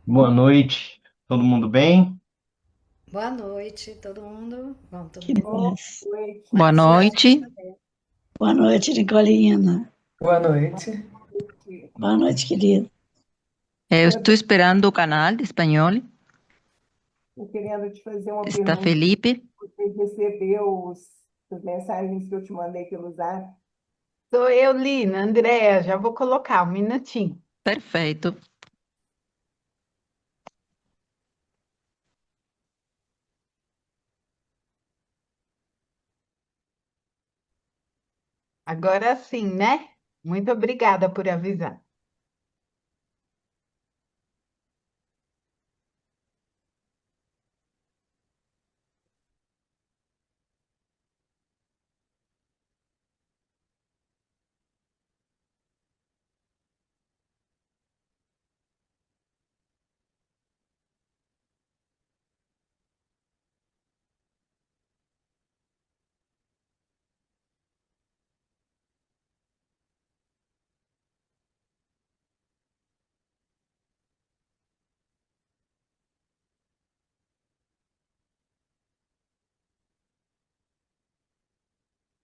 Boa noite, todo mundo bem? Boa noite, todo mundo. Bom, todo Que mundo bem. paz. Boa Graças noite. a Deus. Boa noite, Nicolina. Boa noite. Boa noite, querido. Eu estou esperando o canal de espanhol. Estou querendo te fazer uma Está pergunta. Felipe? Você recebeu as mensagens que eu te mandei pelo Zap? Sou eu, Lina, Andréa, já vou colocar um minutinho. Perfeito. Agora sim, né? Muito obrigada por avisar.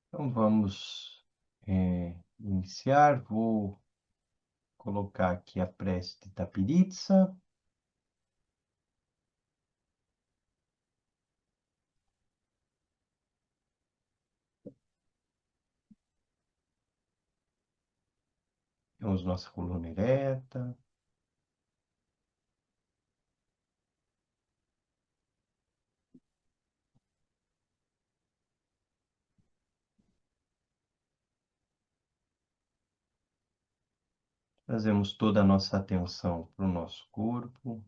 Então vamos iniciar. Vou colocar aqui a prece de Tapiritza. Temos nossa coluna ereta. Trazemos toda a nossa atenção para o nosso corpo.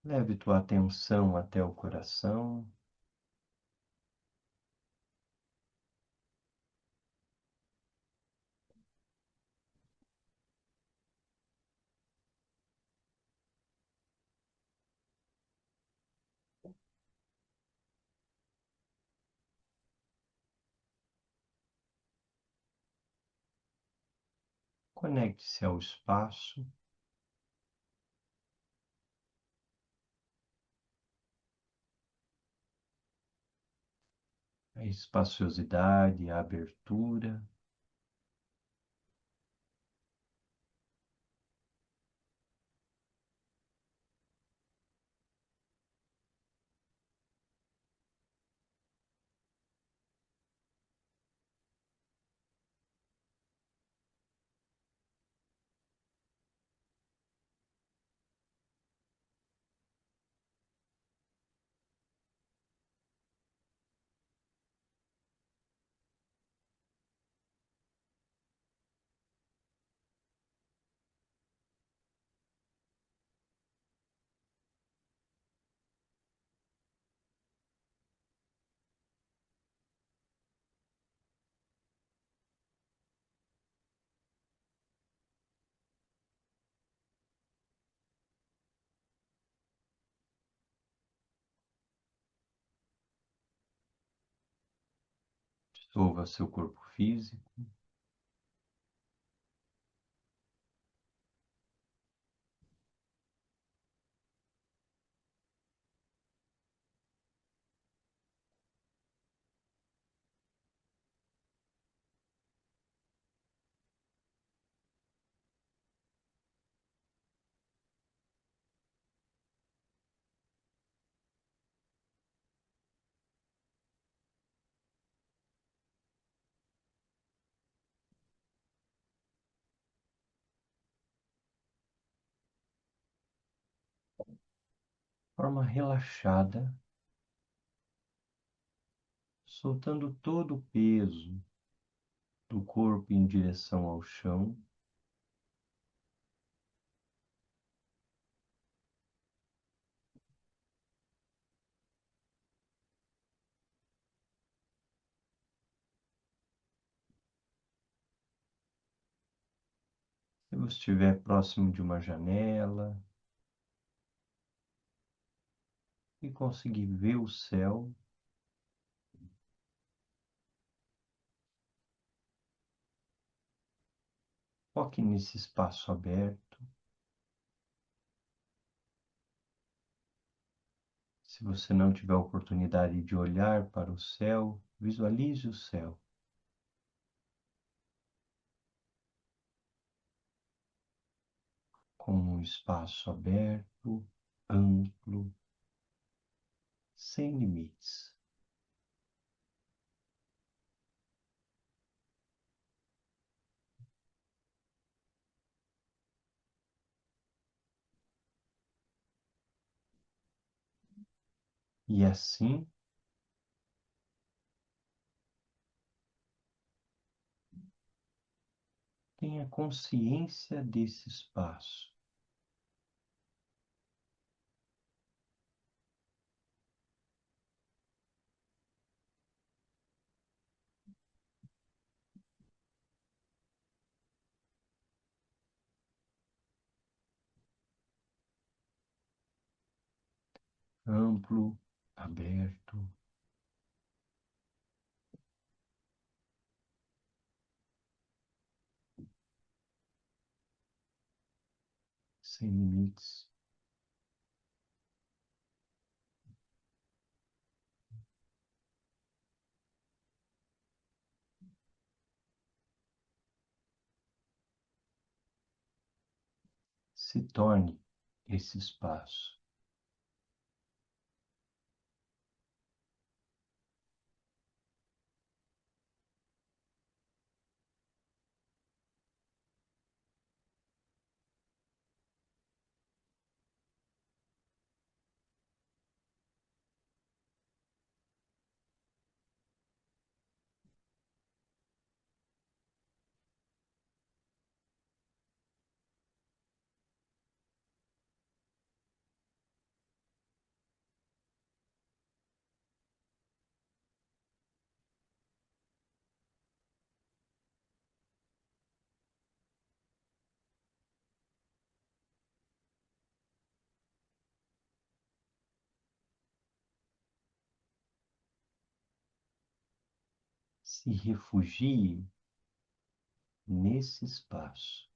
Leve tua atenção até o coração. Conecte-se ao espaço, a espaciosidade, a abertura. Dissolva seu corpo físico. De forma relaxada, soltando todo o peso do corpo em direção ao chão. Se você estiver próximo de uma janela e conseguir ver o céu, foque nesse espaço aberto. Se você não tiver a oportunidade de olhar para o céu, visualize o céu como um espaço aberto, amplo, sem limites. E assim, tenha consciência desse espaço. Amplo, aberto, sem limites. Se torne esse espaço. Se refugie nesse espaço.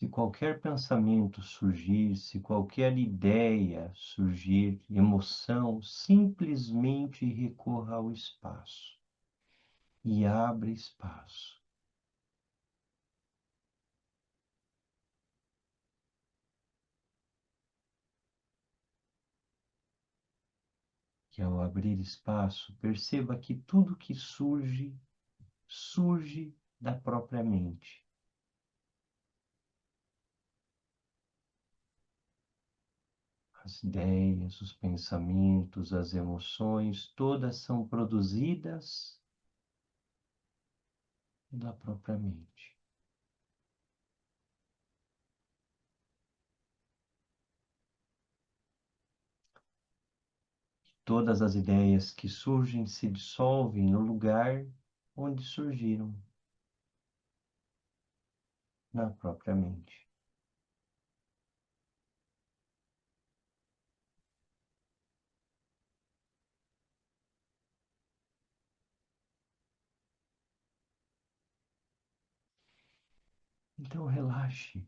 Se qualquer pensamento surgir, se qualquer ideia surgir, emoção, simplesmente recorra ao espaço e abra espaço. E ao abrir espaço, perceba que tudo que surge, surge da própria mente. As ideias, os pensamentos, as emoções, todas são produzidas da própria mente. Todas as ideias que surgem se dissolvem no lugar onde surgiram, na própria mente. Então relaxe.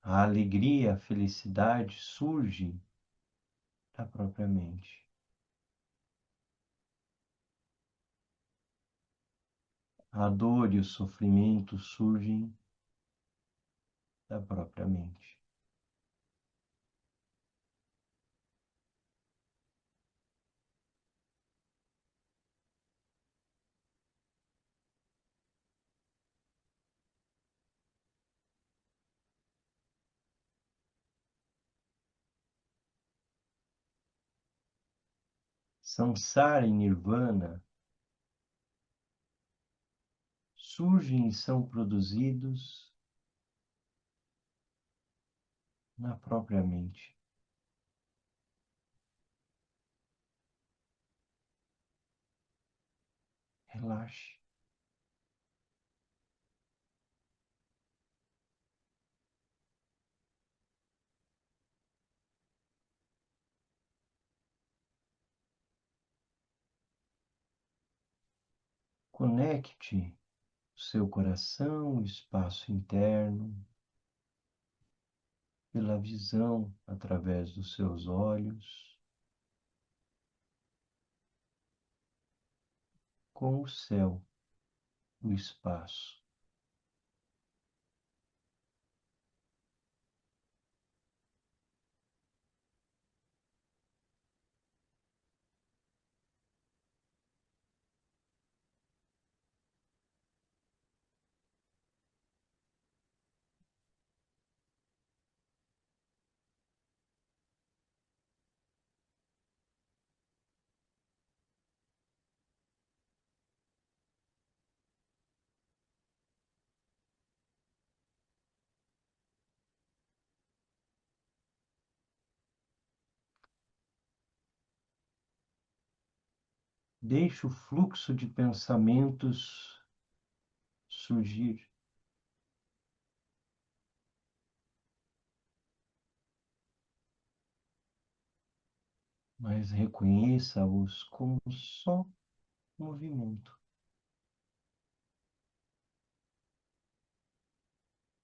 A alegria, a felicidade surge da própria mente. A dor e o sofrimento surgem da própria mente. Samsara e Nirvana surgem e são produzidos na própria mente. Relaxe. Conecte o seu coração, o espaço interno, pela visão através dos seus olhos, com o céu, o espaço. Deixe o fluxo de pensamentos surgir. Mas reconheça-os como só movimento.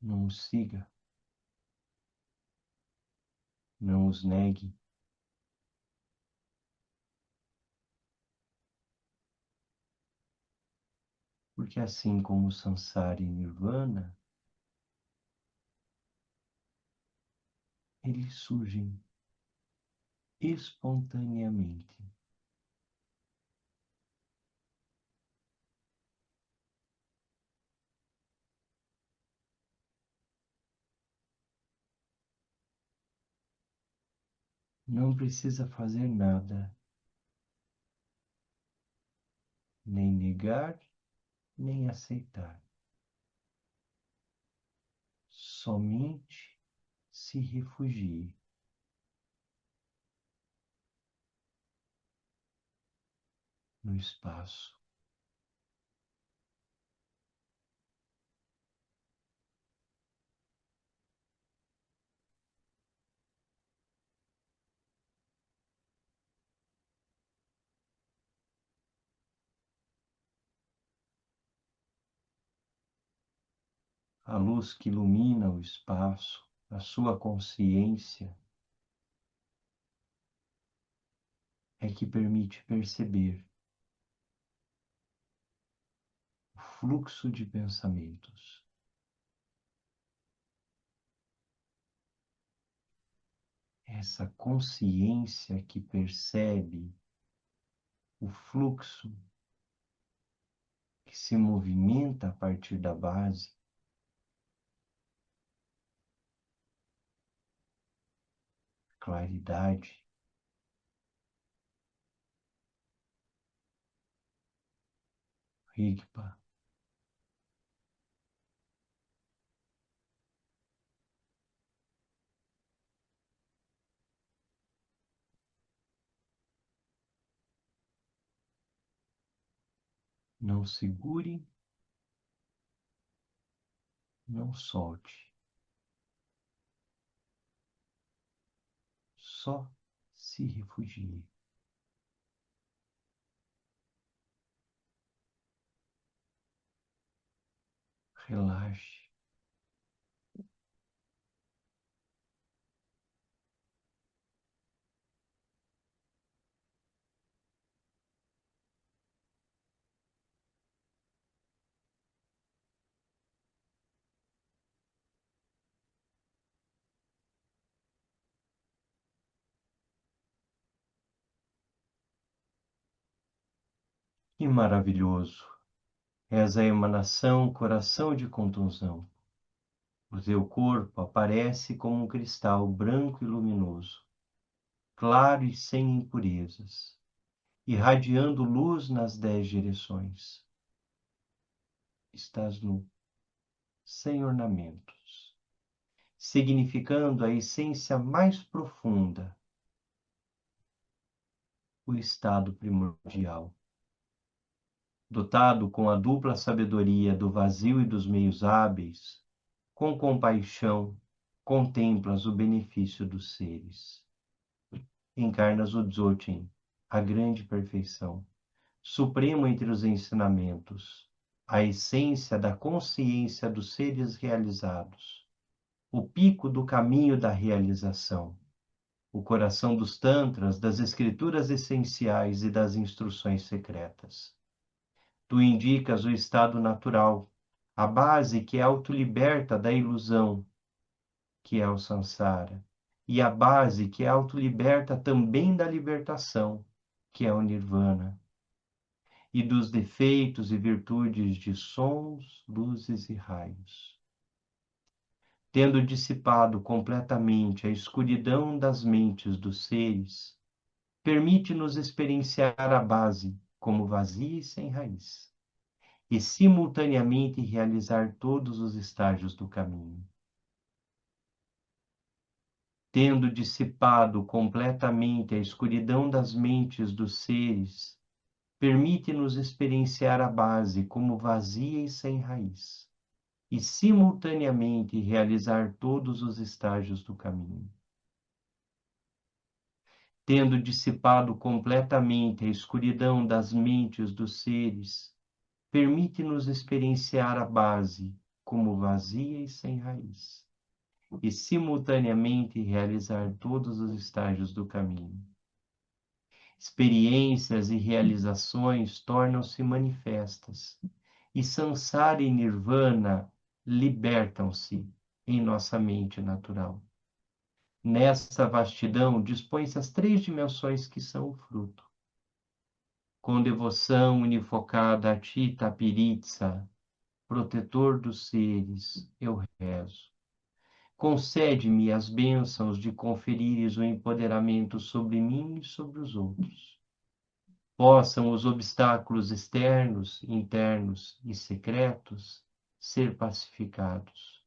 Não os siga, não os negue. Porque assim como Samsara e Nirvana, eles surgem espontaneamente. Não precisa fazer nada, nem negar, nem aceitar. Somente se refugie no espaço. A luz que ilumina o espaço, a sua consciência, é que permite perceber o fluxo de pensamentos. Essa consciência que percebe o fluxo que se movimenta a partir da base, claridade, Rigpa, Não segure, não solte. Só se refugie. Relaxe. Que maravilhoso! És a emanação, coração de contusão. O teu corpo aparece como um cristal branco e luminoso, claro e sem impurezas, irradiando luz nas 10 direções. Estás nu, sem ornamentos, significando a essência mais profunda, o estado primordial. Dotado com a dupla sabedoria do vazio e dos meios hábeis, com compaixão, contemplas o benefício dos seres. Encarnas o Dzogchen, a grande perfeição, supremo entre os ensinamentos, a essência da consciência dos seres realizados, o pico do caminho da realização, o coração dos tantras, das escrituras essenciais e das instruções secretas. Tu indicas o estado natural, a base que autoliberta da ilusão, que é o samsara, e a base que autoliberta também da libertação, que é o nirvana, e dos defeitos e virtudes de sons, luzes e raios. Tendo dissipado completamente a escuridão das mentes dos seres, permite-nos experienciar a base como vazia e sem raiz, e simultaneamente realizar todos os estágios do caminho. Tendo dissipado completamente a escuridão das mentes dos seres, permite-nos experienciar a base como vazia e sem raiz, e simultaneamente realizar todos os estágios do caminho. Tendo dissipado completamente a escuridão das mentes dos seres, permite-nos experienciar a base como vazia e sem raiz, e simultaneamente realizar todos os estágios do caminho. Experiências e realizações tornam-se manifestas, e samsara e nirvana libertam-se em nossa mente natural. Nessa vastidão dispõem-se as 3 dimensões que são o fruto. Com devoção unifocada a ti, Tapiritsa, protetor dos seres, eu rezo. Concede-me as bênçãos de conferires o empoderamento sobre mim e sobre os outros. Possam os obstáculos externos, internos e secretos ser pacificados.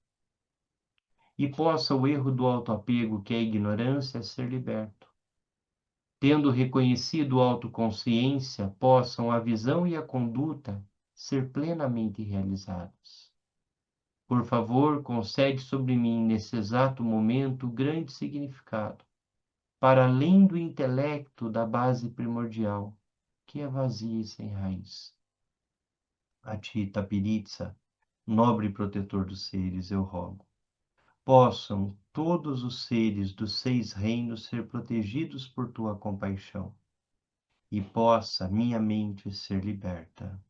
E possa o erro do autoapego, que é a ignorância, ser liberto. Tendo reconhecido a autoconsciência, possam a visão e a conduta ser plenamente realizadas. Por favor, concede sobre mim, nesse exato momento, grande significado, para além do intelecto da base primordial, que é vazia e sem raiz. A ti, Tapiritsa, nobre protetor dos seres, eu rogo. Possam todos os seres dos 6 reinos ser protegidos por tua compaixão, e possa minha mente ser liberta.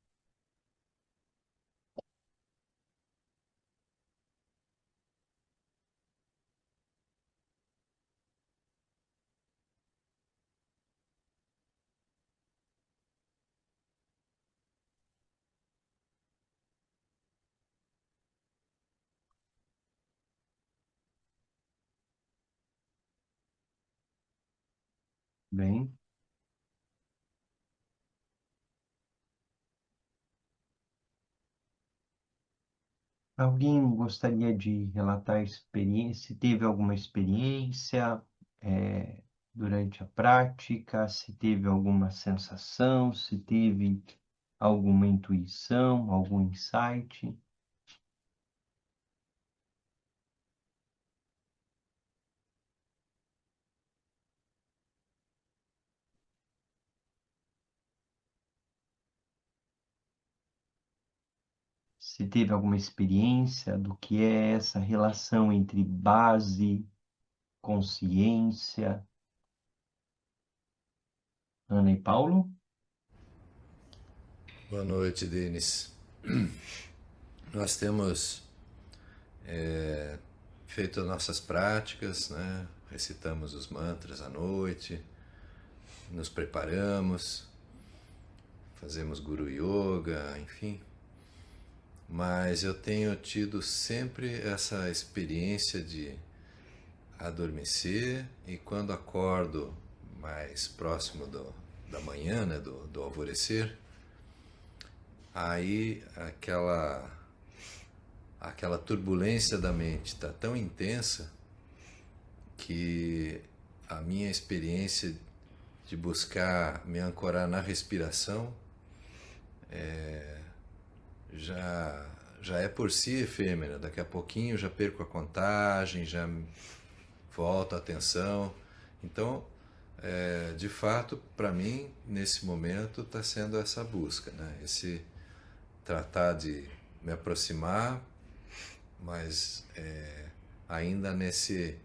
Bem, alguém gostaria de relatar a experiência, se teve alguma experiência durante a prática, se teve alguma sensação, se teve alguma intuição, algum insight? Se teve alguma experiência do que é essa relação entre base, consciência? Ana e Paulo? Boa noite, Denis. Nós temos feito as nossas práticas, né? Recitamos os mantras à noite, nos preparamos, fazemos Guru Yoga, enfim. Mas eu tenho tido sempre essa experiência de adormecer e quando acordo mais próximo da manhã, né, do alvorecer, aí aquela turbulência da mente está tão intensa que a minha experiência de buscar me ancorar na respiração já é por si efêmera. Daqui a pouquinho já perco a contagem, já volto a atenção. Então, de fato, para mim, nesse momento, está sendo essa busca, né? Esse tratar de me aproximar, mas ainda nesse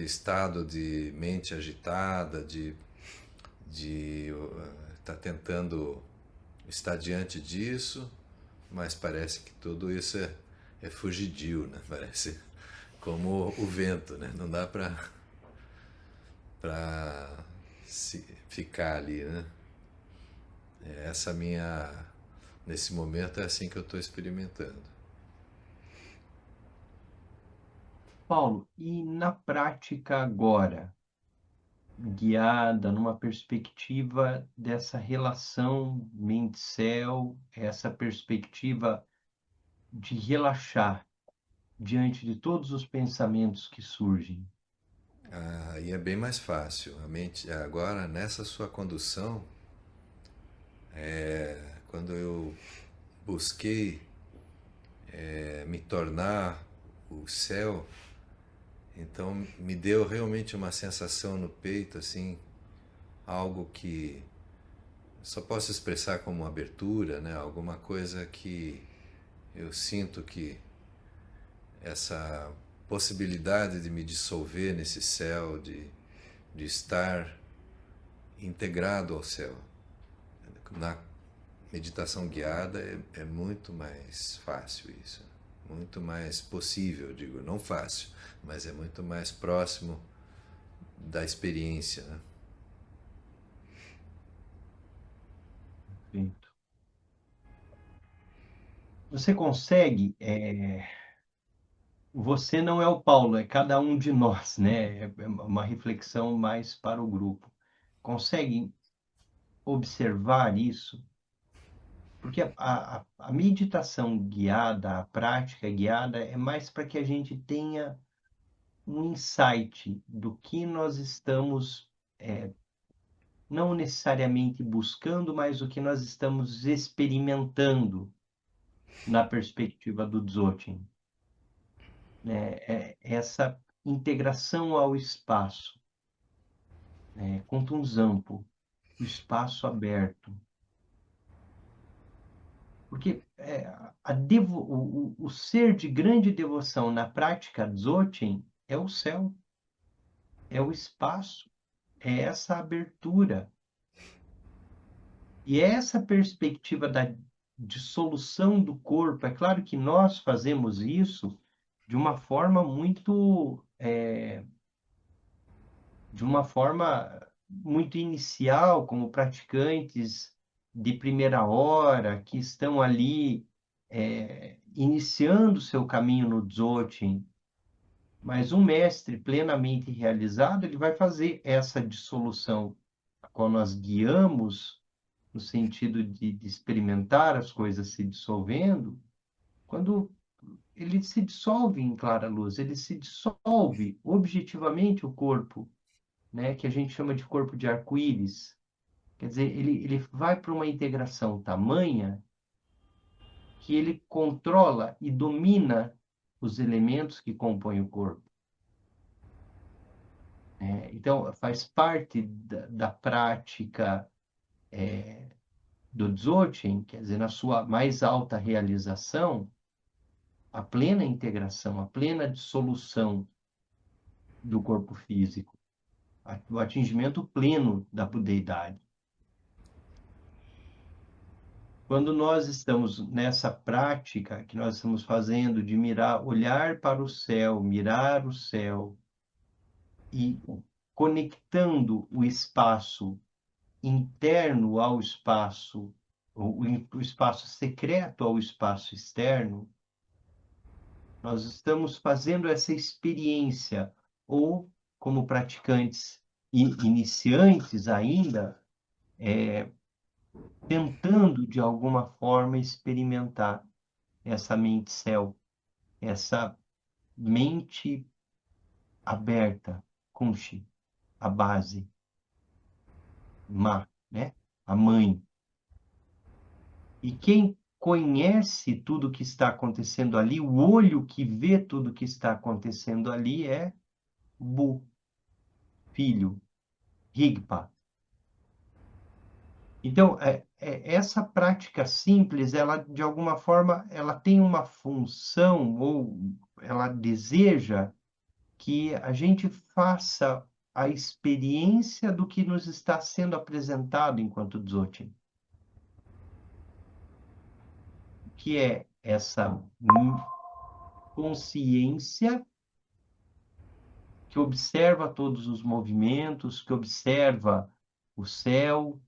estado de mente agitada, de estar tentando estar diante disso, mas parece que tudo isso é fugidio, né? Parece como o vento, né? Não dá para ficar ali, né? Essa nesse momento é assim que eu estou experimentando. Paulo, e na prática agora, guiada numa perspectiva dessa relação mente-céu, essa perspectiva de relaxar diante de todos os pensamentos que surgem? Aí é bem mais fácil. A mente, agora, nessa sua condução, quando eu busquei me tornar o céu, então me deu realmente uma sensação no peito, assim, algo que só posso expressar como abertura, né? Alguma coisa que eu sinto que essa possibilidade de me dissolver nesse céu, de estar integrado ao céu. Na meditação guiada é muito mais fácil isso, muito mais possível, digo, não fácil, mas é muito mais próximo da experiência, né? Perfeito. Você consegue, você não é o Paulo, é cada um de nós, né? É uma reflexão mais para o grupo. Consegue observar isso? Porque a meditação guiada, a prática guiada, é mais para que a gente tenha um insight do que nós estamos, não necessariamente buscando, mas o que nós estamos experimentando na perspectiva do Dzogchen, né? Essa integração ao espaço, né? Com Tunzampo, o espaço aberto. Porque o ser de grande devoção na prática Dzogchen é o céu, é o espaço, é essa abertura. E é essa perspectiva da dissolução do corpo. É claro que nós fazemos isso de uma forma muito inicial, como praticantes de primeira hora, que estão ali iniciando seu caminho no Dzogchen. Mas um mestre plenamente realizado, ele vai fazer essa dissolução, quando nós guiamos no sentido de experimentar as coisas se dissolvendo, quando ele se dissolve em clara luz, ele se dissolve objetivamente o corpo, né, que a gente chama de corpo de arco-íris. Quer dizer, ele vai para uma integração tamanha que ele controla e domina os elementos que compõem o corpo. Então, faz parte da prática do Dzogchen, quer dizer, na sua mais alta realização, a plena integração, a plena dissolução do corpo físico, o atingimento pleno da budeidade. Quando nós estamos nessa prática que nós estamos fazendo de mirar, olhar para o céu, mirar o céu e conectando o espaço interno ao espaço, o espaço secreto ao espaço externo, nós estamos fazendo essa experiência, ou como praticantes iniciantes ainda, tentando de alguma forma experimentar essa mente céu, essa mente aberta, Kunshi, a base, Ma, né? A mãe. E quem conhece tudo que está acontecendo ali, o olho que vê tudo que está acontecendo ali é Bu, filho, Rigpa. Então, essa prática simples, ela, de alguma forma, ela tem uma função, ou ela deseja que a gente faça a experiência do que nos está sendo apresentado enquanto Dzogchen. Que é essa consciência que observa todos os movimentos, que observa o céu,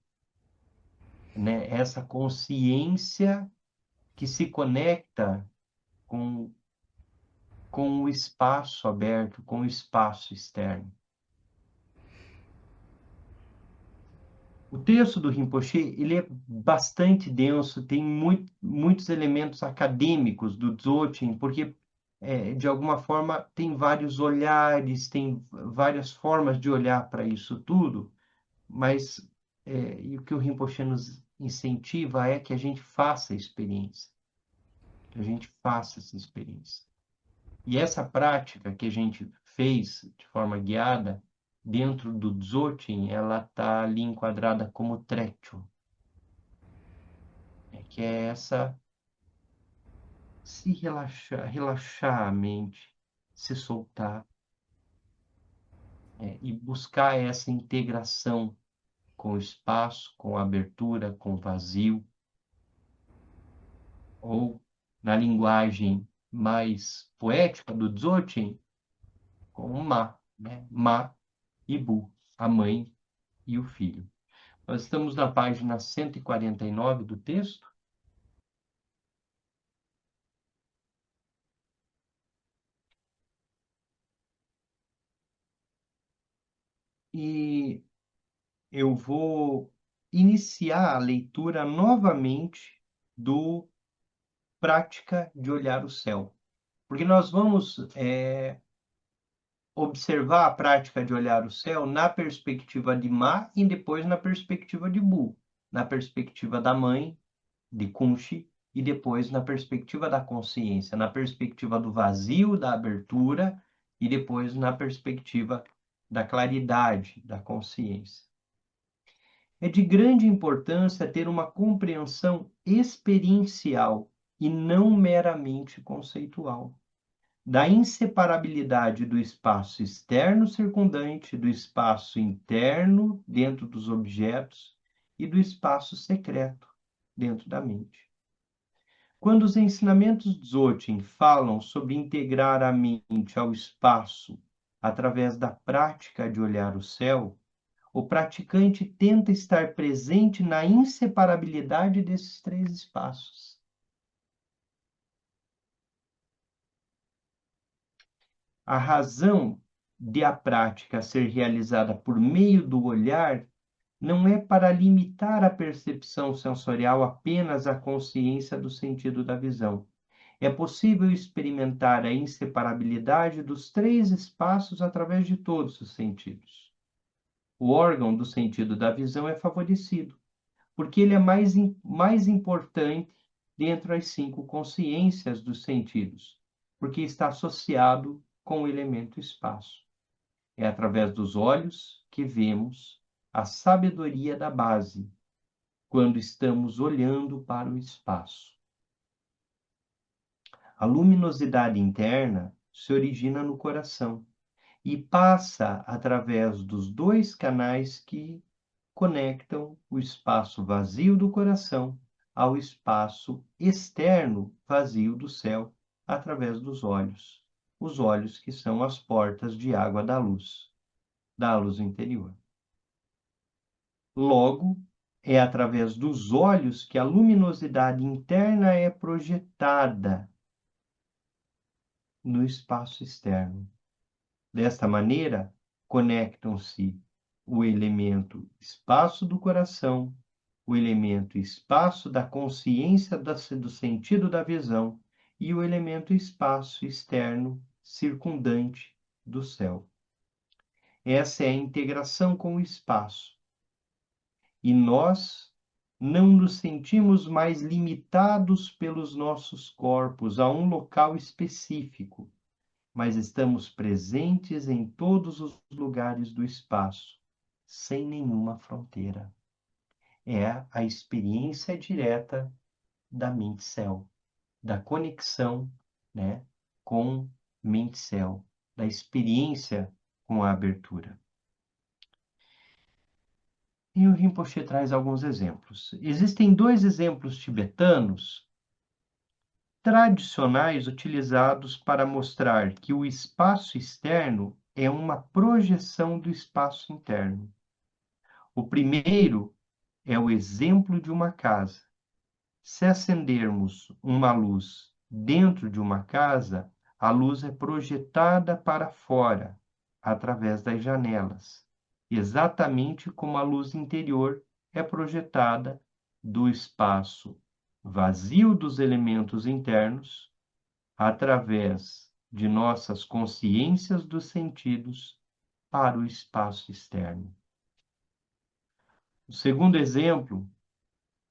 né? Essa consciência que se conecta com o espaço aberto, com o espaço externo. O texto do Rinpoche, ele é bastante denso, tem muitos elementos acadêmicos do Dzogchen, porque, de alguma forma, tem vários olhares, tem várias formas de olhar para isso tudo, mas e o que o Rinpoche nos incentiva é que a gente faça a experiência, que a gente faça essa experiência. E essa prática que a gente fez de forma guiada, dentro do Dzogchen, ela está ali enquadrada como Trekchö, que é essa se relaxar a mente, se soltar, e buscar essa integração com o espaço, com a abertura, com o vazio, ou na linguagem mais poética do Dzogchen, com o Ma, né? Ma e Bu, a mãe e o filho. Nós estamos na página 149 do texto. E eu vou iniciar a leitura novamente do Prática de Olhar o Céu. Porque nós vamos observar a prática de olhar o céu na perspectiva de Ma e depois na perspectiva de Bu, na perspectiva da mãe, de Kunshi, e depois na perspectiva da consciência, na perspectiva do vazio, da abertura, e depois na perspectiva da claridade, da consciência. É de grande importância ter uma compreensão experiencial e não meramente conceitual da inseparabilidade do espaço externo circundante, do espaço interno dentro dos objetos e do espaço secreto dentro da mente. Quando os ensinamentos Dzogchen falam sobre integrar a mente ao espaço através da prática de olhar o céu, o praticante tenta estar presente na inseparabilidade desses três espaços. A razão de a prática ser realizada por meio do olhar não é para limitar a percepção sensorial apenas à consciência do sentido da visão. É possível experimentar a inseparabilidade dos três espaços através de todos os sentidos. o órgão do sentido da visão é favorecido, porque ele é mais importante dentre as 5 consciências dos sentidos, porque está associado com o elemento espaço. É através dos olhos que vemos a sabedoria da base, quando estamos olhando para o espaço. A luminosidade interna se origina no coração e passa através dos 2 canais que conectam o espaço vazio do coração ao espaço externo vazio do céu, através dos olhos. Os olhos que são as portas de água da luz interior. Logo, é através dos olhos que a luminosidade interna é projetada no espaço externo. Desta maneira, conectam-se o elemento espaço do coração, o elemento espaço da consciência do sentido da visão e o elemento espaço externo circundante do céu. Essa é a integração com o espaço. E nós não nos sentimos mais limitados pelos nossos corpos a um local específico, mas estamos presentes em todos os lugares do espaço, sem nenhuma fronteira. É a experiência direta da mente-céu, da conexão, né, com mente-céu, da experiência com a abertura. E o Rinpoche traz alguns exemplos. Existem 2 exemplos tibetanos tradicionais utilizados para mostrar que o espaço externo é uma projeção do espaço interno. O primeiro é o exemplo de uma casa. Se acendermos uma luz dentro de uma casa, a luz é projetada para fora, através das janelas, exatamente como a luz interior é projetada do espaço vazio dos elementos internos, através de nossas consciências dos sentidos, para o espaço externo. O segundo exemplo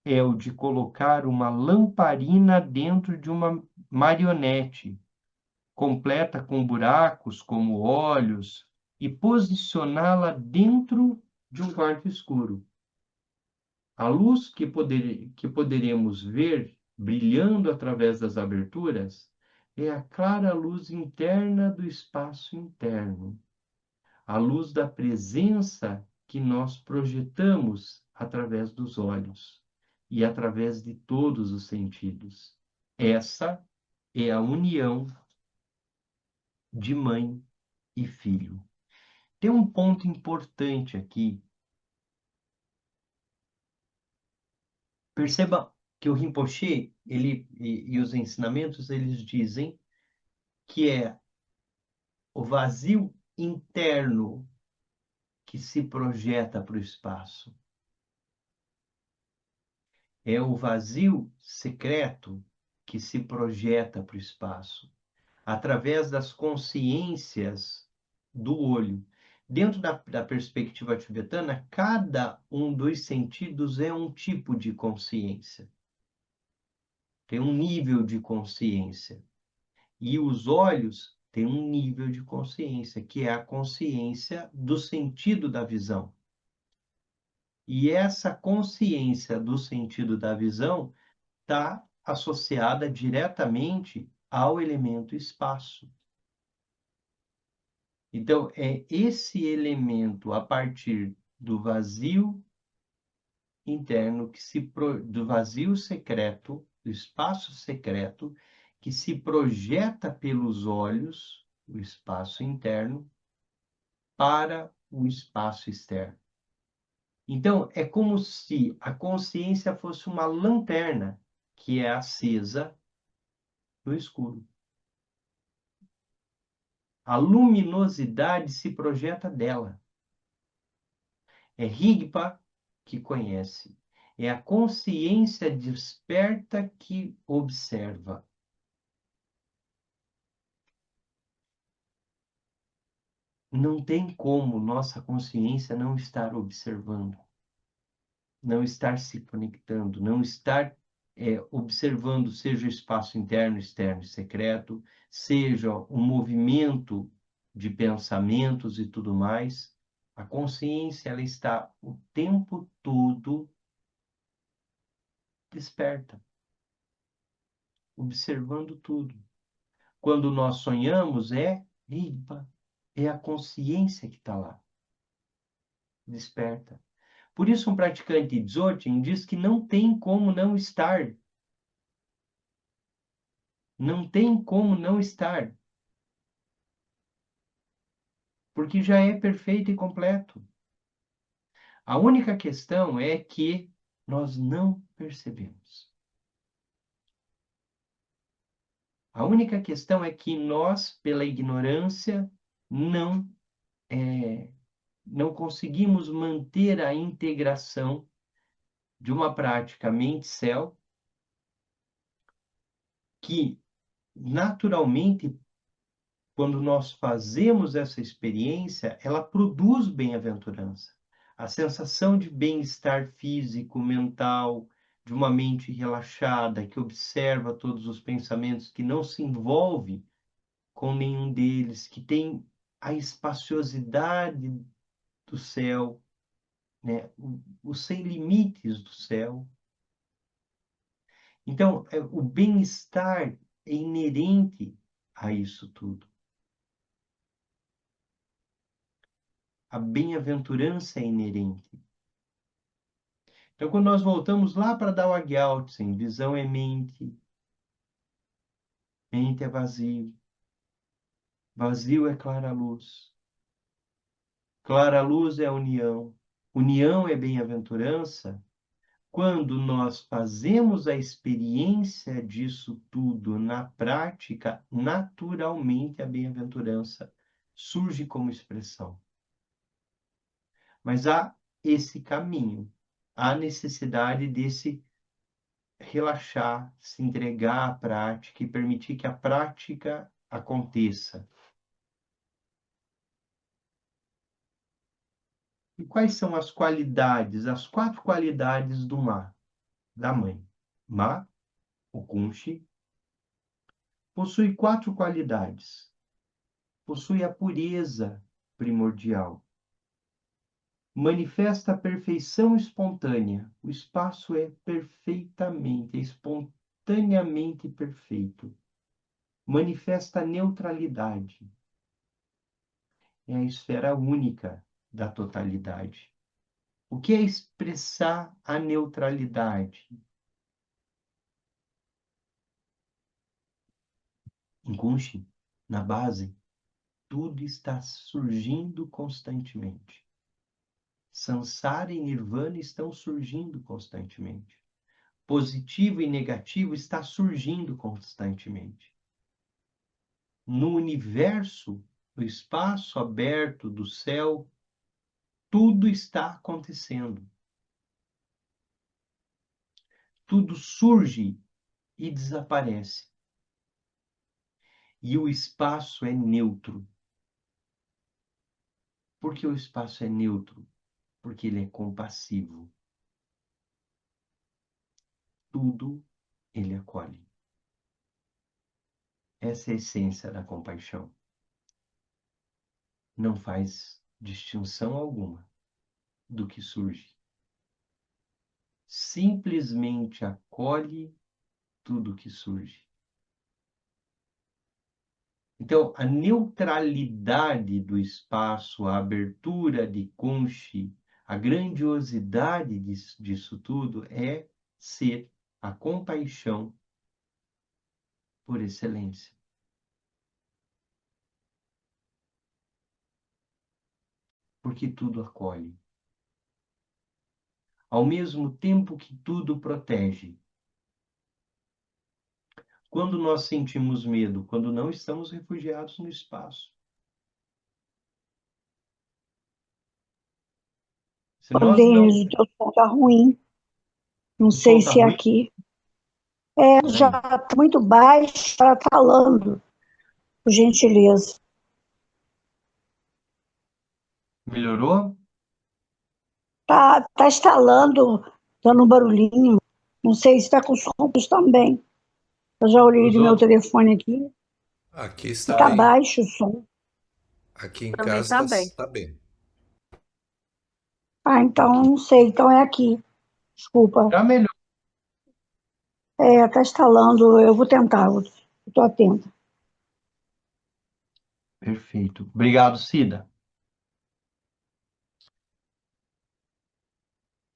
é o de colocar uma lamparina dentro de uma marionete, completa com buracos como olhos, e posicioná-la dentro de um quarto escuro. A luz que poderemos ver brilhando através das aberturas é a clara luz interna do espaço interno, a luz da presença que nós projetamos através dos olhos e através de todos os sentidos. Essa é a união de mãe e filho. Tem um ponto importante aqui. Perceba que o Rinpoche, e os ensinamentos, eles dizem que é o vazio interno que se projeta para o espaço. É o vazio secreto que se projeta para o espaço, através das consciências do olho. Dentro da perspectiva tibetana, cada um dos sentidos é um tipo de consciência. Tem um nível de consciência. E os olhos têm um nível de consciência, que é a consciência do sentido da visão. E essa consciência do sentido da visão está associada diretamente ao elemento espaço. Então, é esse elemento, a partir do vazio interno, do vazio secreto, do espaço secreto, que se projeta pelos olhos, o espaço interno, para o espaço externo. Então, é como se a consciência fosse uma lanterna que é acesa no escuro. A luminosidade se projeta dela. É Rigpa que conhece. É a consciência desperta que observa. não tem como nossa consciência não estar observando, não estar se conectando, não estar observando, seja o espaço interno, externo e secreto, seja o movimento de pensamentos e tudo mais. A consciência, ela está o tempo todo desperta, observando tudo. Quando nós sonhamos, epa, é a consciência que está lá, desperta. Por isso, um praticante Dzogchen diz que não tem como não estar. Não tem como não estar. Porque já é perfeito e completo. A única questão é que nós não percebemos. A única questão é que nós, pela ignorância, não, não conseguimos manter a integração de uma prática mente-céu que, naturalmente, quando nós fazemos essa experiência, ela produz bem-aventurança. A sensação de bem-estar físico, mental, de uma mente relaxada, que observa todos os pensamentos, que não se envolve com nenhum deles, que tem a espaciosidade do céu, né? O sem limites do céu. Então, o bem-estar é inerente a isso tudo. A bem-aventurança é inerente. Então, quando nós voltamos lá para Dao Gyaltsen, visão é mente, mente é vazio, vazio é clara luz, clara luz é união, união é bem-aventurança. Quando nós fazemos a experiência disso tudo na prática, naturalmente a bem-aventurança surge como expressão. Mas há esse caminho, há necessidade desse relaxar, se entregar à prática e permitir que a prática aconteça. E quais são as qualidades, as 4 qualidades do Ma, da mãe? Ma, o Kunshi, possui 4 qualidades. Possui a pureza primordial. Manifesta a perfeição espontânea. O espaço é perfeitamente, espontaneamente perfeito. Manifesta a neutralidade. É a esfera única da totalidade. O que é expressar a neutralidade? Em Kunshi, na base, tudo está surgindo constantemente. Sansara e Nirvana estão surgindo constantemente. Positivo e negativo está surgindo constantemente. No universo, no espaço aberto do céu, tudo está acontecendo. Tudo surge e desaparece. E o espaço é neutro. Por que o espaço é neutro? Porque ele é compassivo. Tudo ele acolhe. Essa é a essência da compaixão. Não faz distinção alguma do que surge. Simplesmente acolhe tudo que surge. Então, a neutralidade do espaço, a abertura de Kunshi, a grandiosidade disso tudo é ser a compaixão por excelência. Porque tudo acolhe. Ao mesmo tempo que tudo protege. Quando nós sentimos medo, quando não estamos refugiados no espaço. Se Ô, nós Denis, não... o teu som tá ruim. Não O sei som tá se é ruim? aqui. Já Peraí. está muito baixo para falando, por gentileza. Melhorou? Tá instalando, dando um barulhinho. Não sei se está com som também. Eu já olhei Os do meu outros? telefone aqui Aqui e está tá Tá. bem. baixo o som. Aqui em Também casa tá bem. tá bem. Ah, então Ok. não sei. Então é aqui. Desculpa. Já melhorou. Tá instalando. Eu vou tentar. Eu tô atenta. Perfeito. Obrigado, Cida.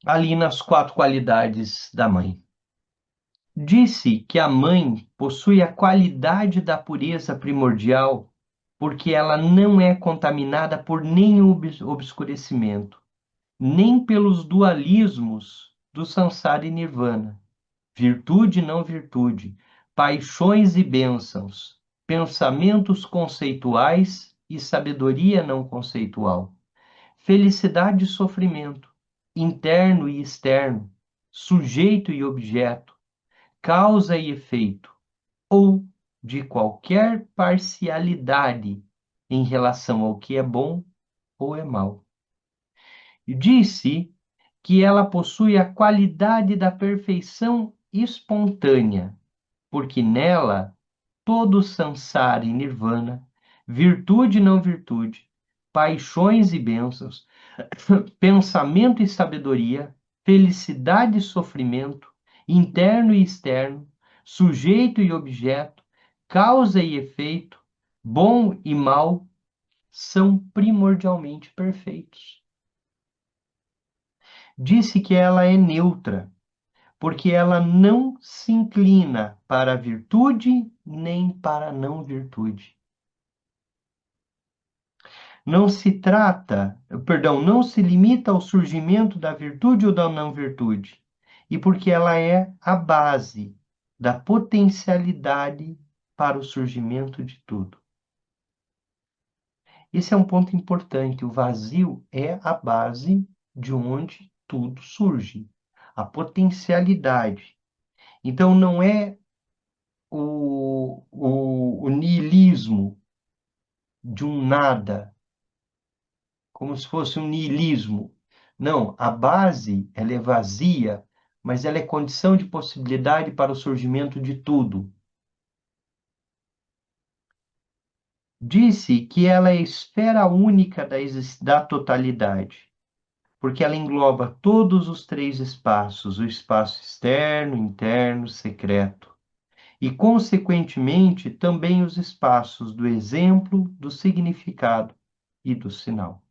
Ali nas 4 qualidades da mãe. Disse que a mãe possui a qualidade da pureza primordial porque ela não é contaminada por nenhum obscurecimento, nem pelos dualismos do samsara e nirvana, virtude e não virtude, paixões e bênçãos, pensamentos conceituais e sabedoria não conceitual, felicidade e sofrimento, interno e externo, sujeito e objeto, causa e efeito, ou de qualquer parcialidade em relação ao que é bom ou é mal. E disse que ela possui a qualidade da perfeição espontânea, porque nela todo samsara e nirvana, virtude e não virtude, paixões e bênçãos, pensamento e sabedoria, felicidade e sofrimento, interno e externo, sujeito e objeto, causa e efeito, bom e mal, são primordialmente perfeitos. Disse que ela é neutra, porque ela não se inclina para a virtude nem para a não virtude. Não se trata, perdão, não se limita ao surgimento da virtude ou da não virtude, e porque ela é a base da potencialidade para o surgimento de tudo. Esse é um ponto importante. O vazio é a base de onde tudo surge, a potencialidade. Então, não é o niilismo de um nada, como se fosse um niilismo. Não, a base, ela é vazia, mas ela é condição de possibilidade para o surgimento de tudo. Disse que ela é a esfera única da totalidade, porque ela engloba todos os 3 espaços, o espaço externo, interno, secreto, e, consequentemente, também os espaços do exemplo, do significado e do sinal.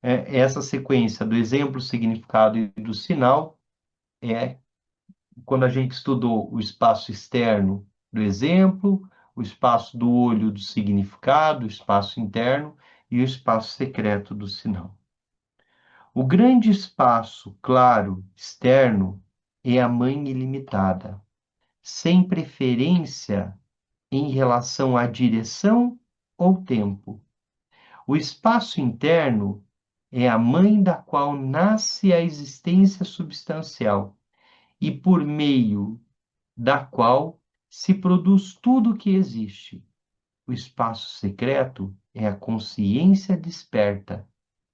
Essa sequência do exemplo, significado e do sinal é quando a gente estudou o espaço externo do exemplo, o espaço do olho do significado, o espaço interno e o espaço secreto do sinal. O grande espaço, claro, externo, é a mãe ilimitada, sem preferência em relação à direção ou tempo. O espaço interno é a mãe da qual nasce a existência substancial e por meio da qual se produz tudo o que existe. O espaço secreto é a consciência desperta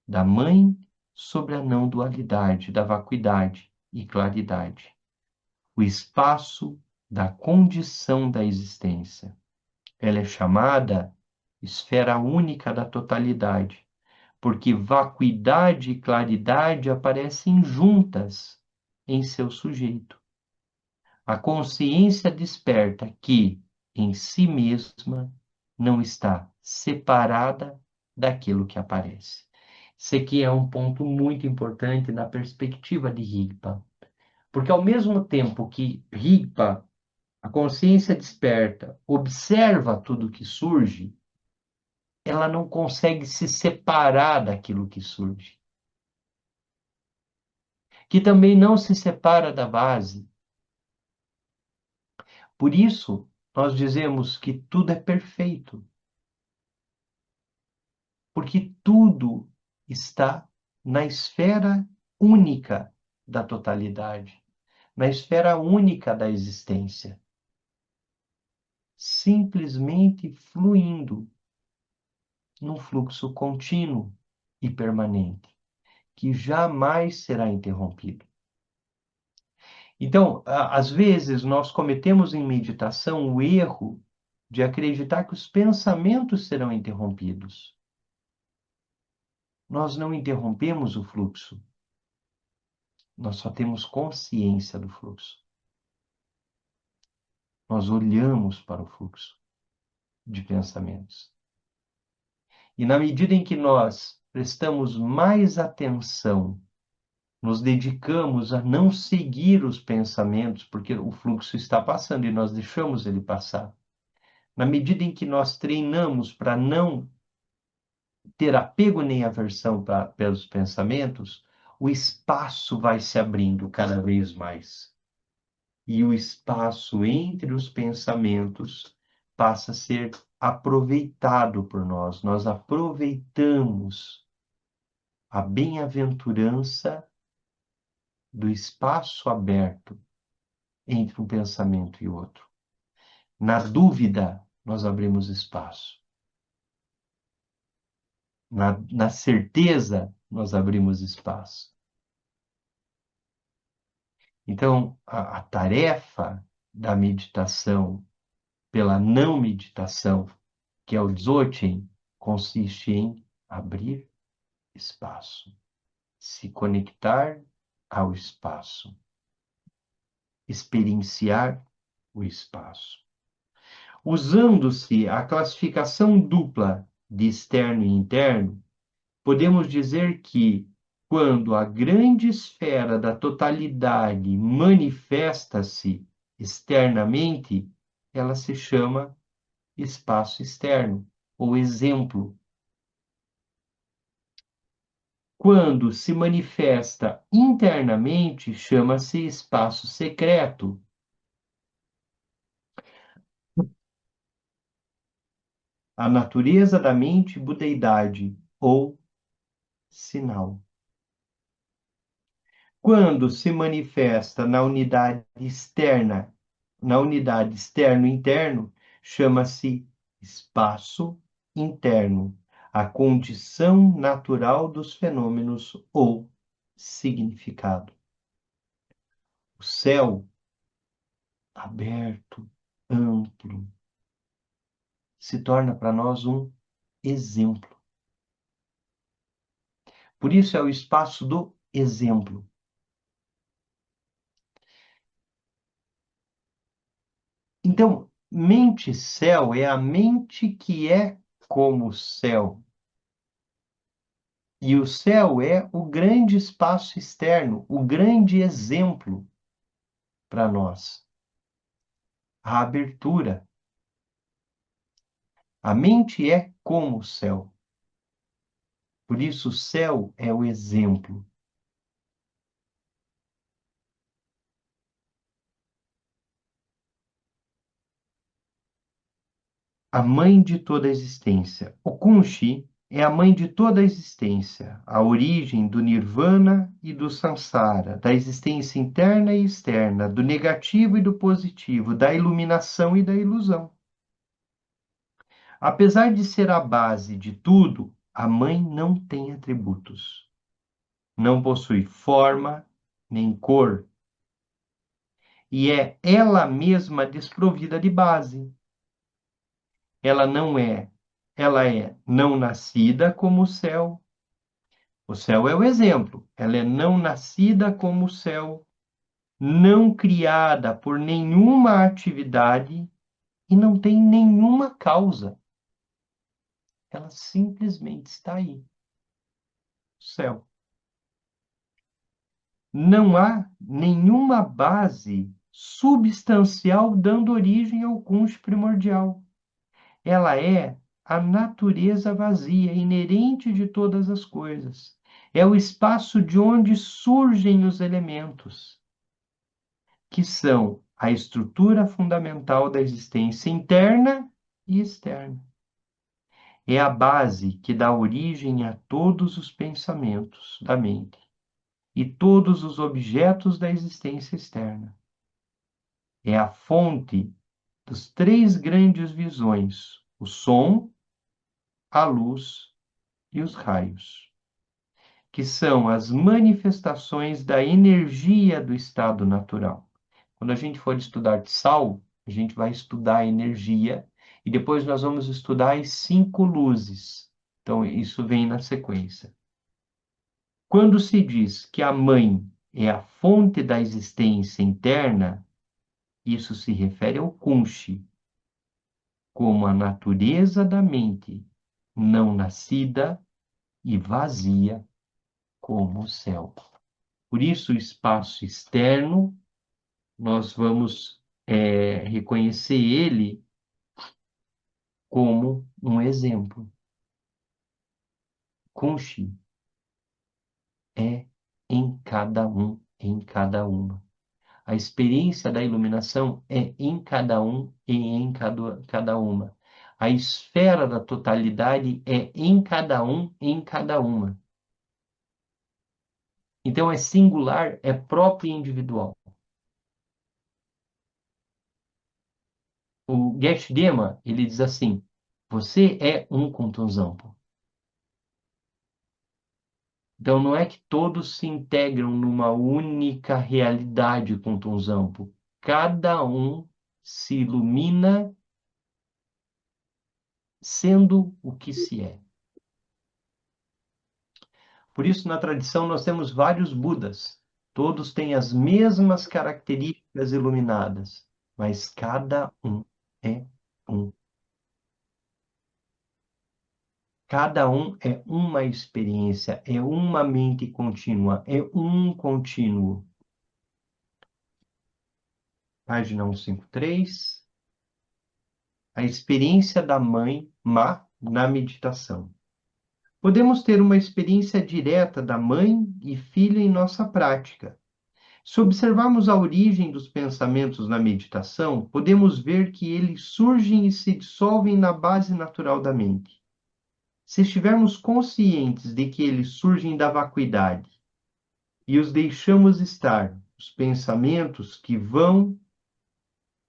da mãe sobre a não dualidade, da vacuidade e claridade. O espaço da condição da existência. Ela é chamada esfera única da totalidade, porque vacuidade e claridade aparecem juntas em seu sujeito. A consciência desperta que, em si mesma, não está separada daquilo que aparece. Esse aqui é um ponto muito importante na perspectiva de Rigpa, porque ao mesmo tempo que Rigpa, a consciência desperta, observa tudo que surge, ela não consegue se separar daquilo que surge, que também não se separa da base. Por isso, nós dizemos que tudo é perfeito, porque tudo está na esfera única da totalidade, na esfera única da existência, simplesmente fluindo num fluxo contínuo e permanente, que jamais será interrompido. Então, às vezes, nós cometemos em meditação o erro de acreditar que os pensamentos serão interrompidos. Nós não interrompemos o fluxo. Nós só temos consciência do fluxo. Nós olhamos para o fluxo de pensamentos. E na medida em que nós prestamos mais atenção, nos dedicamos a não seguir os pensamentos, porque o fluxo está passando e nós deixamos ele passar. Na medida em que nós treinamos para não ter apego nem aversão pelos pensamentos, o espaço vai se abrindo cada vez mais. E o espaço entre os pensamentos passa a ser aproveitado por nós. Nós aproveitamos a bem-aventurança do espaço aberto entre um pensamento e outro. Na dúvida, nós abrimos espaço. Na certeza, nós abrimos espaço. Então, a tarefa da meditação pela não meditação, que é o Dzogchen, consiste em abrir espaço, se conectar ao espaço, experienciar o espaço. Usando-se a classificação dupla de externo e interno, podemos dizer que, quando a grande esfera da totalidade manifesta-se externamente, ela se chama espaço externo, ou exemplo. Quando se manifesta internamente, chama-se espaço secreto. A natureza da mente, budeidade, ou sinal. Quando se manifesta na unidade externa, externo-interno, chama-se espaço interno, a condição natural dos fenômenos ou significado. O céu aberto, amplo, se torna para nós um exemplo. Por isso é o espaço do exemplo. Então, mente-céu é a mente que é como o céu. E o céu é o grande espaço externo, o grande exemplo para nós. A abertura. A mente é como o céu. Por isso, o céu é o exemplo. A mãe de toda a existência. O Kunshi é a mãe de toda a existência, a origem do nirvana e do samsara, da existência interna e externa, do negativo e do positivo, da iluminação e da ilusão. Apesar de ser a base de tudo, a mãe não tem atributos. Não possui forma nem cor. E é ela mesma desprovida de base. Ela é não nascida como o céu. O céu é o exemplo. Ela é não nascida como o céu, não criada por nenhuma atividade e não tem nenhuma causa. Ela simplesmente está aí. O céu. Não há nenhuma base substancial dando origem ao Kunshi primordial. Ela é a natureza vazia, inerente de todas as coisas. É o espaço de onde surgem os elementos, que são a estrutura fundamental da existência interna e externa. É a base que dá origem a todos os pensamentos da mente e todos os objetos da existência externa. É a fonte das três grandes visões: o som, a luz e os raios. que são as manifestações da energia do estado natural. Quando a gente for estudar Tsal, a gente vai estudar a energia e depois nós vamos estudar as 5 luzes. Então, isso vem na sequência. Quando se diz que a mãe é a fonte da existência interna, isso se refere ao Kunshi, como a natureza da mente, não nascida e vazia como o céu. Por isso, o espaço externo, nós vamos reconhecer ele como um exemplo. Kunshi é em cada um, em cada uma. A experiência da iluminação é em cada um e em cada uma. A esfera da totalidade é em cada um, em cada uma. Então, é singular, é próprio e individual. O Geshe Dema, ele diz assim, você é um com Tenzampo. Então, não é que todos se integram numa única realidade com Tenzampo. Cada um se ilumina sendo o que se é. Por isso, na tradição, nós temos vários Budas. Todos têm as mesmas características iluminadas, mas cada um é um. Cada um é uma experiência, é uma mente contínua, é um contínuo. Página 153. A experiência da mãe Ma na meditação. Podemos ter uma experiência direta da mãe e filha em nossa prática. Se observarmos a origem dos pensamentos na meditação, podemos ver que eles surgem e se dissolvem na base natural da mente. Se estivermos conscientes de que eles surgem da vacuidade e os deixamos estar, os pensamentos que vão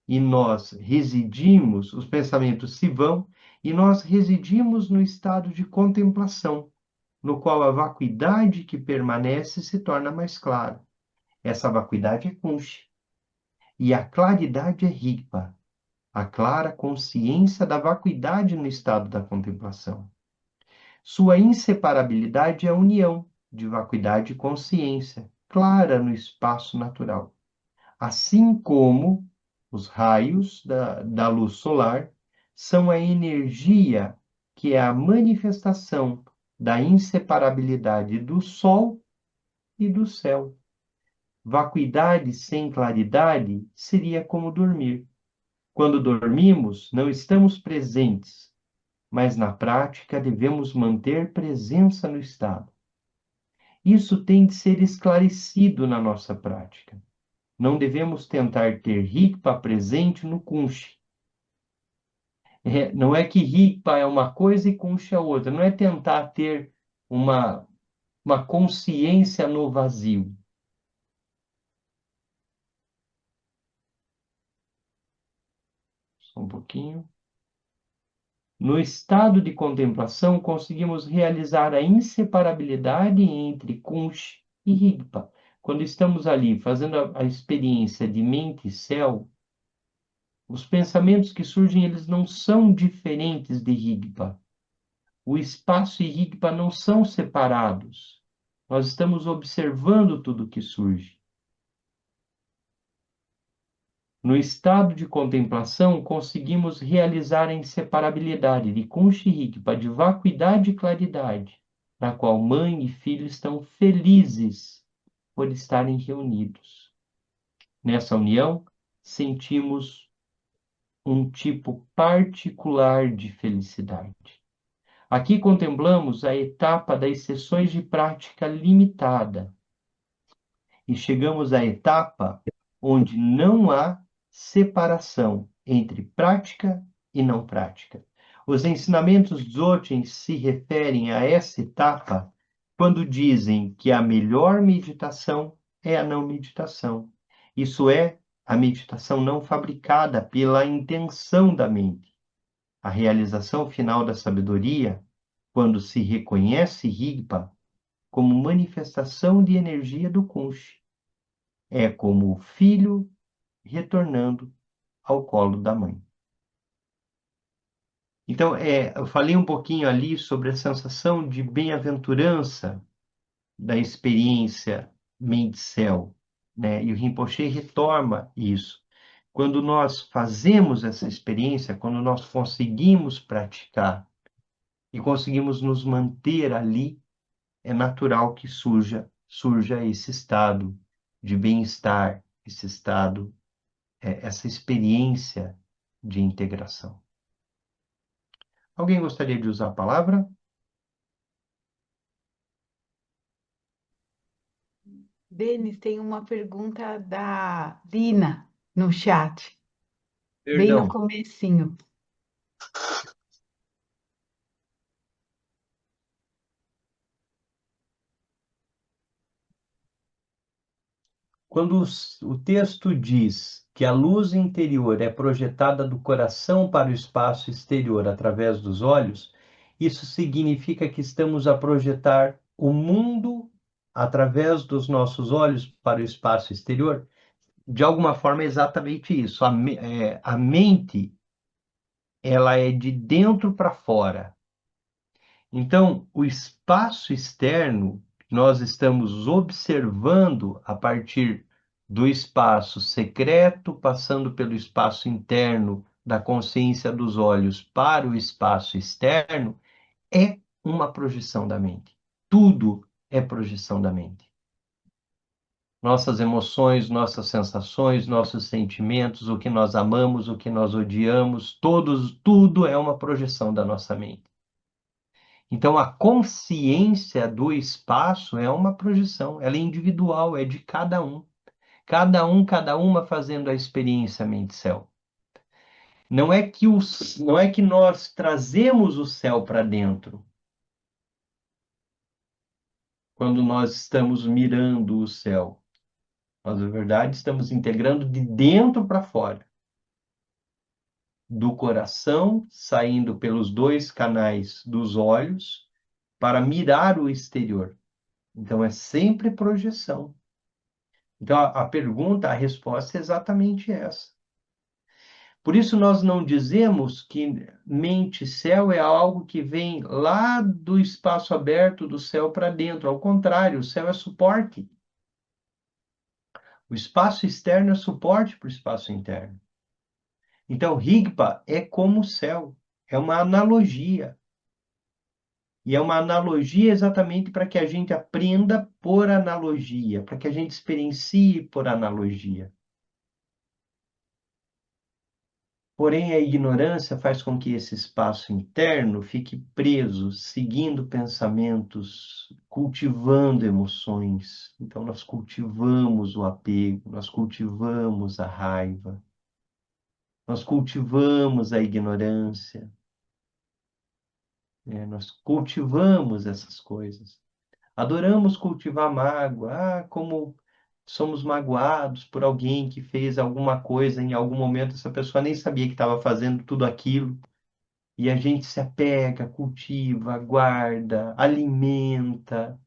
e nós residimos, os pensamentos se vão e nós residimos no estado de contemplação, no qual a vacuidade que permanece se torna mais clara. Essa vacuidade é Kunshi. E a claridade é Rigpa, a clara consciência da vacuidade no estado da contemplação. Sua inseparabilidade é a união de vacuidade e consciência, clara no espaço natural. Assim como os raios da luz solar são a energia que é a manifestação da inseparabilidade do Sol e do céu. Vacuidade sem claridade seria como dormir. Quando dormimos, não estamos presentes, mas na prática devemos manter presença no estado. Isso tem de ser esclarecido na nossa prática. Não devemos tentar ter Rigpa presente no Kunshi. Não é que Rigpa é uma coisa e Kunshi é outra. Não é tentar ter uma consciência no vazio. Só um pouquinho. No estado de contemplação, conseguimos realizar a inseparabilidade entre Kunshi e Rigpa. Quando estamos ali fazendo a experiência de mente e céu, os pensamentos que surgem, eles não são diferentes de Rigpa. O espaço e Rigpa não são separados. Nós estamos observando tudo que surge. No estado de contemplação, conseguimos realizar a inseparabilidade de Kunshi e Rigpa, de vacuidade e claridade, na qual mãe e filho estão felizes por estarem reunidos. Nessa união, sentimos um tipo particular de felicidade. Aqui contemplamos a etapa das sessões de prática limitada e chegamos à etapa onde não há separação entre prática e não prática. Os ensinamentos Dzogchen se referem a essa etapa quando dizem que a melhor meditação é a não meditação. Isso é, a meditação não fabricada pela intenção da mente. A realização final da sabedoria, quando se reconhece Rigpa, como manifestação de energia do Kunshi. É como o filho retornando ao colo da mãe. Então, eu falei um pouquinho ali sobre a sensação de bem-aventurança da experiência mente-céu, né? E o Rinpoche retoma isso. Quando nós fazemos essa experiência, quando nós conseguimos praticar e conseguimos nos manter ali, é natural que surja esse estado de bem-estar, esse estado, essa experiência de integração. Alguém gostaria de usar a palavra? Denis, tem uma pergunta da Lina no chat, bem no Perdão. comecinho. Quando o texto diz que a luz interior é projetada do coração para o espaço exterior através dos olhos, isso significa que estamos a projetar o mundo através dos nossos olhos para o espaço exterior? De alguma forma, é exatamente isso. A mente, ela é de dentro para fora. Então, o espaço externo, nós estamos observando a partir do espaço secreto, passando pelo espaço interno da consciência dos olhos para o espaço externo, é uma projeção da mente. Tudo é projeção da mente. Nossas emoções, nossas sensações, nossos sentimentos, o que nós amamos, o que nós odiamos, tudo é uma projeção da nossa mente. Então, a consciência do espaço é uma projeção, ela é individual, é de cada um. Cada uma fazendo a experiência mente-céu. Não é que nós trazemos o céu para dentro quando nós estamos mirando o céu. Nós, na verdade, estamos integrando de dentro para fora. Do coração, saindo pelos dois canais dos olhos, para mirar o exterior. Então, é sempre projeção. Então, a pergunta, a resposta é exatamente essa. Por isso, nós não dizemos que mente-céu é algo que vem lá do espaço aberto do céu para dentro. Ao contrário, o céu é suporte. O espaço externo é suporte para o espaço interno. Então, Rigpa é como o céu. É uma analogia. E é uma analogia exatamente para que a gente aprenda por analogia, para que a gente experiencie por analogia. Porém, a ignorância faz com que esse espaço interno fique preso, seguindo pensamentos, cultivando emoções. Então, nós cultivamos o apego, nós cultivamos a raiva, nós cultivamos a ignorância, nós cultivamos essas coisas. Adoramos cultivar mágoa. Ah, como somos magoados por alguém que fez alguma coisa em algum momento, essa pessoa nem sabia que estava fazendo tudo aquilo. E a gente se apega, cultiva, guarda, alimenta.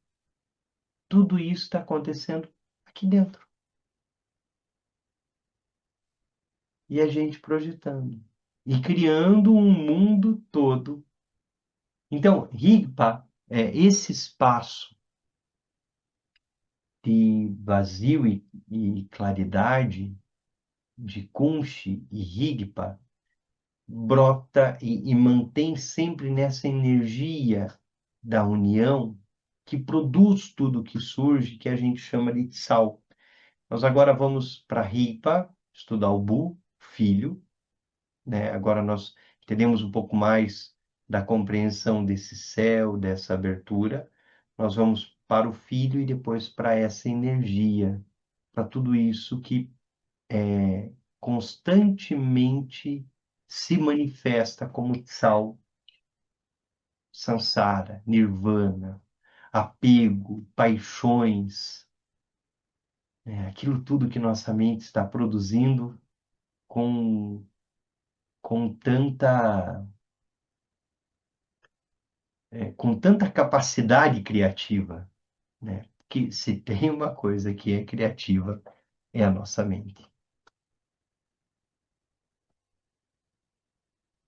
Tudo isso está acontecendo aqui dentro. E a gente projetando. E criando um mundo todo. Então, Rigpa é esse espaço de vazio e claridade, de Kunshi e Rigpa, brota e mantém sempre nessa energia da união que produz tudo que surge, que a gente chama de Tsal. Nós agora vamos para Ripa, estudar o Bu, filho, né? Agora nós teremos um pouco mais da compreensão desse céu, dessa abertura. Nós vamos para o filho e depois para essa energia, para tudo isso que constantemente se manifesta como Tsal, Sansara, Nirvana, apego, paixões, aquilo tudo que nossa mente está produzindo com, com tanta capacidade criativa. né? Que se tem uma coisa que é criativa, é a nossa mente.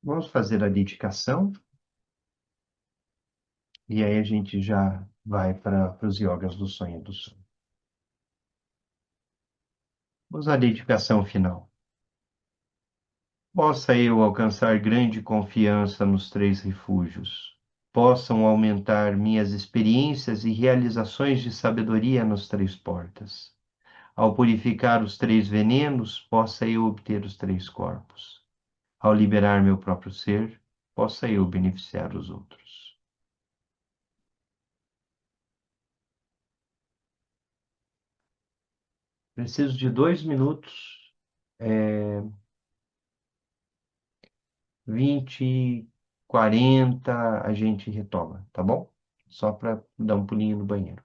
Vamos fazer a dedicação e aí a gente já vai para os yogas do sonho e do sono. Vamos à dedicação final. Possa eu alcançar grande confiança nos três refúgios. Possam aumentar minhas experiências e realizações de sabedoria nas três portas. Ao purificar os três venenos, possa eu obter os três corpos. Ao liberar meu próprio ser, possa eu beneficiar os outros. Preciso de 2 minutos, 20, 40, a gente retoma, tá bom? Só para dar um pulinho no banheiro.